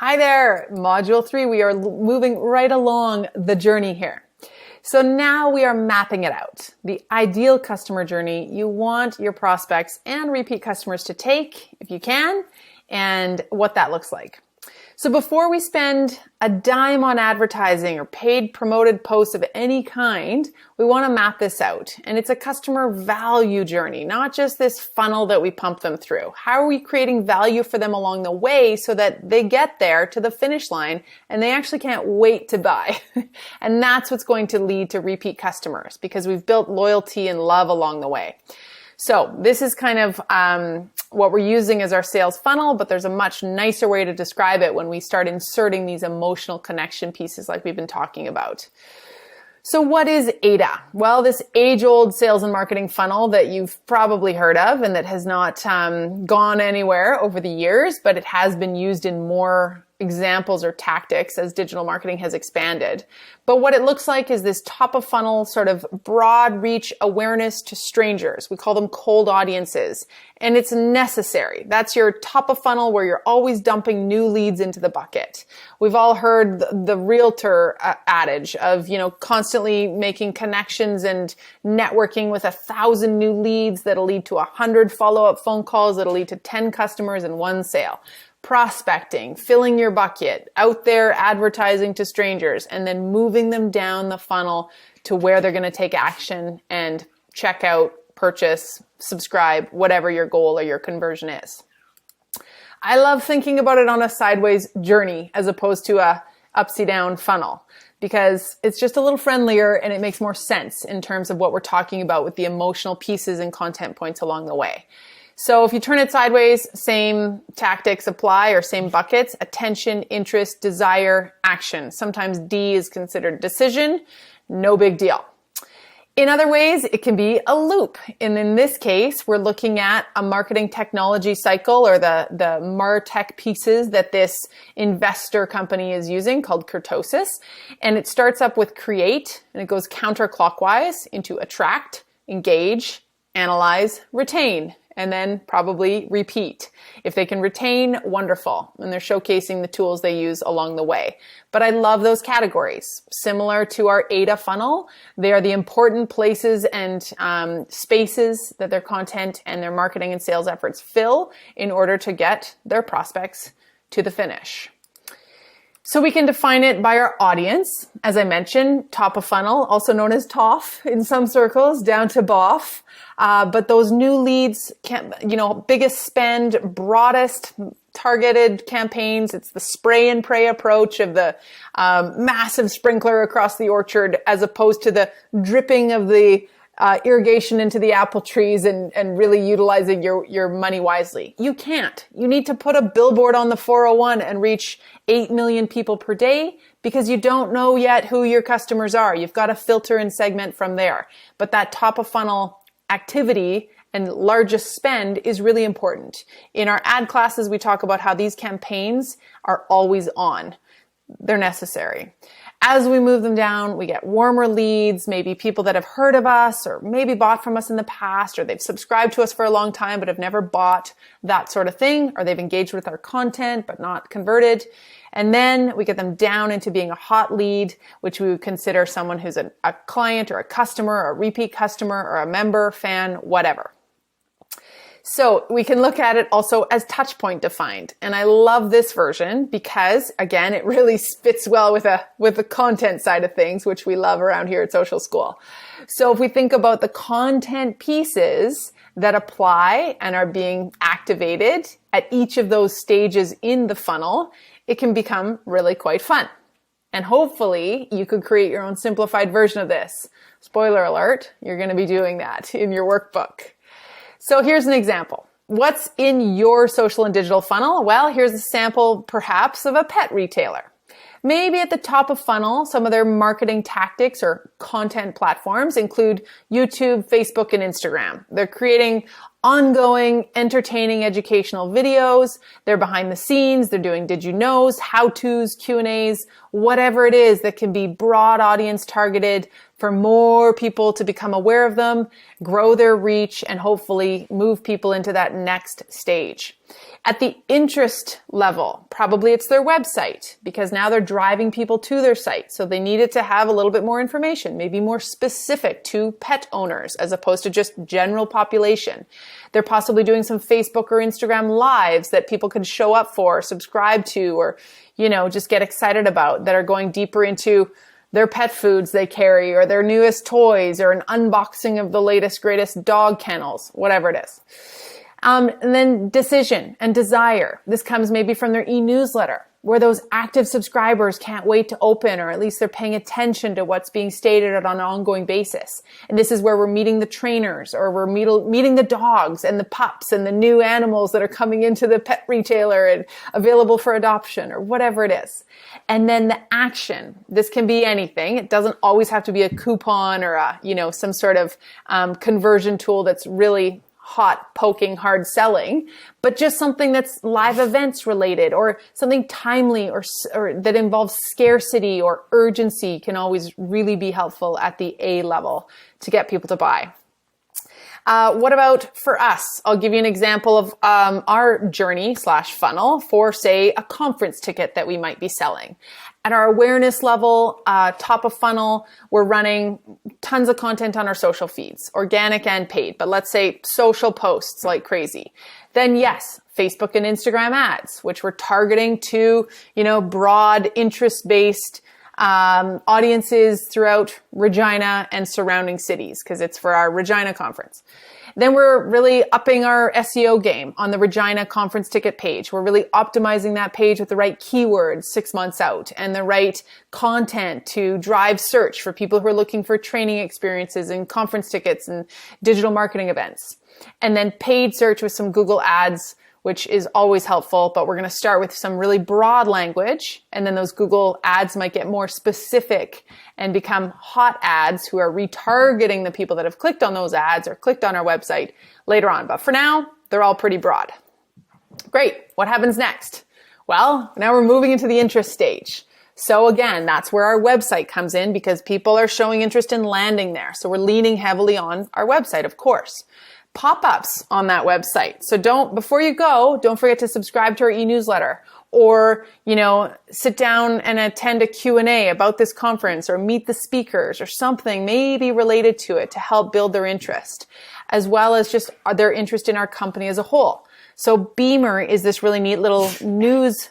Hi there, Module 3. We are moving right along the journey here. So now we are mapping it out. The ideal customer journey you want your prospects and repeat customers to take, if you can, and what that looks like. So before we spend a dime on advertising or paid promoted posts of any kind, we want to map this out. And it's a customer value journey, not just this funnel that we pump them through. How are we creating value for them along the way so that they get there to the finish line and they actually can't wait to buy? And that's what's going to lead to repeat customers because we've built loyalty and love along the way. So this is kind of what we're using as our sales funnel, but there's a much nicer way to describe it when we start inserting these emotional connection pieces like we've been talking about. So what is AIDA? Well, this age-old sales and marketing funnel that you've probably heard of and that has not gone anywhere over the years, but it has been used in more examples or tactics as digital marketing has expanded. But what it looks like is this top of funnel sort of broad reach awareness to strangers. We call them cold audiences, and it's necessary. That's your top of funnel where you're always dumping new leads into the bucket. We've all heard the realtor adage of, constantly making connections and networking with 1,000 new leads that'll lead to 100 follow-up phone calls that'll lead to 10 customers and 1 sale. Prospecting, filling your bucket, out there advertising to strangers, and then moving them down the funnel to where they're going to take action and check out, purchase, subscribe, whatever your goal or your conversion is. I love thinking about it on a sideways journey as opposed to a upside down funnel because it's just a little friendlier and it makes more sense in terms of what we're talking about with the emotional pieces and content points along the way. So if you turn it sideways, same tactics apply or same buckets: attention, interest, desire, action. Sometimes D is considered decision. No big deal. In other ways, it can be a loop. And in this case, we're looking at a marketing technology cycle or the MarTech pieces that this investor company is using called kurtosis. And it starts up with create and it goes counterclockwise into attract, engage, analyze, retain, and then probably repeat. If they can retain, wonderful. And they're showcasing the tools they use along the way. But I love those categories. Similar to our AIDA funnel, they are the important places and spaces that their content and their marketing and sales efforts fill in order to get their prospects to the finish. So we can define it by our audience. As I mentioned, top of funnel, also known as TOF in some circles, down to BOF. But those new leads, biggest spend, broadest targeted campaigns. It's the spray and pray approach of the massive sprinkler across the orchard as opposed to the dripping of the irrigation into the apple trees and really utilizing your money wisely. You can't. You need to put a billboard on the 401 and reach 8 million people per day because you don't know yet who your customers are. You've got to filter and segment from there. But that top of funnel activity and largest spend is really important. In our ad classes, we talk about how these campaigns are always on. They're necessary. As we move them down, we get warmer leads, maybe people that have heard of us or maybe bought from us in the past, or they've subscribed to us for a long time but have never bought, that sort of thing, or they've engaged with our content but not converted. And then we get them down into being a hot lead, which we would consider someone who's a client or a customer or a repeat customer or a member, fan, whatever. So we can look at it also as touchpoint defined. And I love this version because, again, it really fits well with the content side of things, which we love around here at Social School. So if we think about the content pieces that apply and are being activated at each of those stages in the funnel, it can become really quite fun. And hopefully you could create your own simplified version of this. Spoiler alert, you're going to be doing that in your workbook. So here's an example. What's in your social and digital funnel? Well, here's a sample perhaps of a pet retailer. Maybe at the top of funnel, some of their marketing tactics or content platforms include YouTube, Facebook, and Instagram. They're creating ongoing, entertaining, educational videos. They're behind the scenes. They're doing did you knows, how-tos, Q&As, whatever it is that can be broad audience targeted for more people to become aware of them, grow their reach, and hopefully move people into that next stage. At the interest level, probably it's their website, because now they're driving people to their site. So they need it to have a little bit more information, maybe more specific to pet owners as opposed to just general population. They're possibly doing some Facebook or Instagram lives that people can show up for, subscribe to, or, just get excited about, that are going deeper into their pet foods they carry, or their newest toys, or an unboxing of the latest, greatest dog kennels, whatever it is. And then decision and desire. This comes maybe from their e-newsletter, where those active subscribers can't wait to open, or at least they're paying attention to what's being stated on an ongoing basis. And this is where we're meeting the trainers, or we're meeting the dogs and the pups and the new animals that are coming into the pet retailer and available for adoption, or whatever it is. And then the action. This can be anything. It doesn't always have to be a coupon or some sort of conversion tool that's really hot, poking, hard selling, but just something that's live events related, or something timely, or that involves scarcity or urgency can always really be helpful at the A level to get people to buy. What about for us? I'll give you an example of our journey/funnel for, say, a conference ticket that we might be selling. At our awareness level, top of funnel, we're running tons of content on our social feeds, organic and paid, but let's say social posts like crazy. Then yes, Facebook and Instagram ads, which we're targeting to, broad interest-based audiences throughout Regina and surrounding cities, because it's for our Regina conference. Then we're really upping our SEO game on the Regina conference ticket page. We're really optimizing that page with the right keywords 6 months out, and the right content to drive search for people who are looking for training experiences and conference tickets and digital marketing events. And then paid search with some Google ads, which is always helpful, but we're going to start with some really broad language, and then those Google ads might get more specific and become hot ads who are retargeting the people that have clicked on those ads or clicked on our website later on. But for now, they're all pretty broad. Great. What happens next? Well, now we're moving into the interest stage. So again, that's where our website comes in, because people are showing interest in landing there. So we're leaning heavily on our website, of course. Pop-ups on that website. So before you go, don't forget to subscribe to our e-newsletter, or, sit down and attend a Q&A about this conference, or meet the speakers, or something maybe related to it to help build their interest, as well as just their interest in our company as a whole. So Beamer is this really neat little news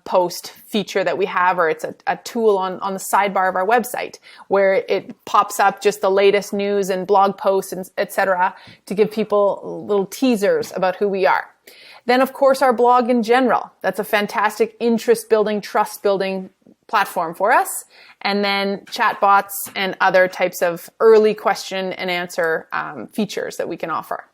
post feature that we have, or it's a tool on the sidebar of our website where it pops up just the latest news and blog posts and etc. to give people little teasers about who we are. Then of course our blog in general. That's a fantastic interest building, trust building platform for us. And then chatbots and other types of early question and answer features that we can offer.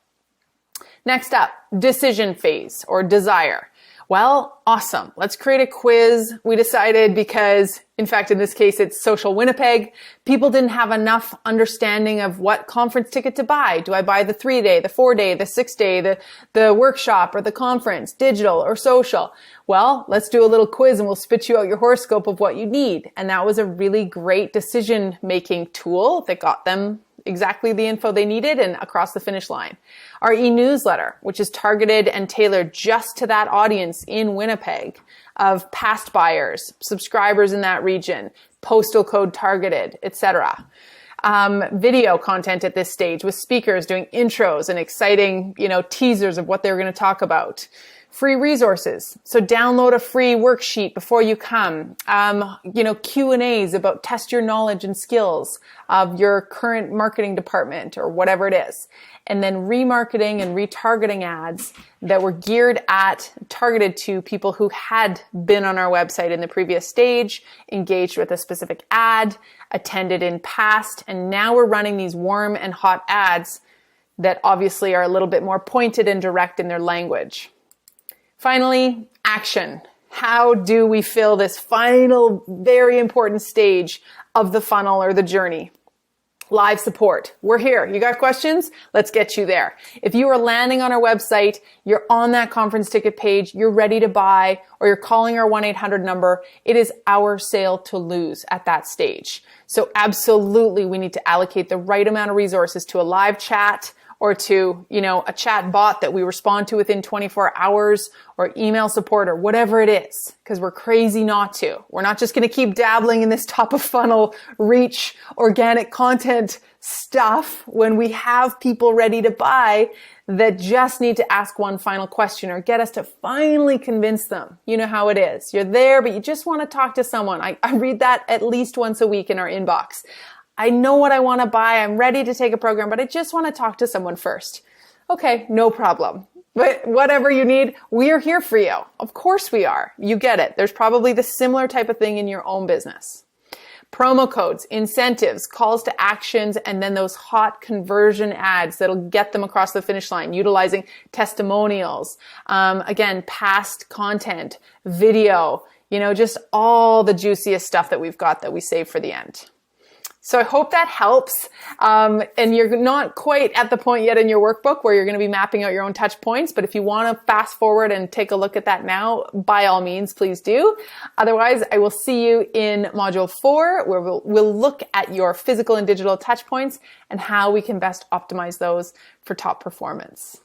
Next up, decision phase or desire. Well, awesome. Let's create a quiz. We decided because, in fact, in this case, it's Social Winnipeg. People didn't have enough understanding of what conference ticket to buy. Do I buy the 3-day, the 4-day, the 6-day, the workshop, or the conference, digital or social? Well, let's do a little quiz and we'll spit you out your horoscope of what you need. And that was a really great decision-making tool that got them exactly the info they needed and across the finish line. Our e-newsletter, which is targeted and tailored just to that audience in Winnipeg of past buyers, subscribers in that region, postal code targeted, etc. Video content at this stage with speakers doing intros and exciting, teasers of what they're going to talk about. Free resources. So download a free worksheet before you come. Q&As about test your knowledge and skills of your current marketing department or whatever it is. And then remarketing and retargeting ads that were targeted to people who had been on our website in the previous stage, engaged with a specific ad, attended in past, and now we're running these warm and hot ads that obviously are a little bit more pointed and direct in their language. Finally, action. How do we fill this final, very important stage of the funnel or the journey? Live support. We're here. You got questions? Let's get you there. If you are landing on our website, you're on that conference ticket page, you're ready to buy, or you're calling our 1-800 number, it is our sale to lose at that stage. So absolutely, we need to allocate the right amount of resources to a live chat, or to, a chat bot that we respond to within 24 hours, or email support, or whatever it is, because we're crazy not to. We're not just going to keep dabbling in this top of funnel reach organic content stuff when we have people ready to buy that just need to ask one final question or get us to finally convince them. You know how it is. You're there, but you just want to talk to someone. I read that at least once a week in our inbox. I know what I want to buy. I'm ready to take a program, but I just want to talk to someone first. Okay, no problem. But whatever you need, we are here for you. Of course we are. You get it. There's probably the similar type of thing in your own business. Promo codes, incentives, calls to actions, and then those hot conversion ads that'll get them across the finish line, utilizing testimonials, again, past content, video, just all the juiciest stuff that we've got that we save for the end. So I hope that helps. And you're not quite at the point yet in your workbook where you're going to be mapping out your own touch points. But if you want to fast forward and take a look at that now, by all means, please do. Otherwise, I will see you in module 4, where we'll look at your physical and digital touch points and how we can best optimize those for top performance.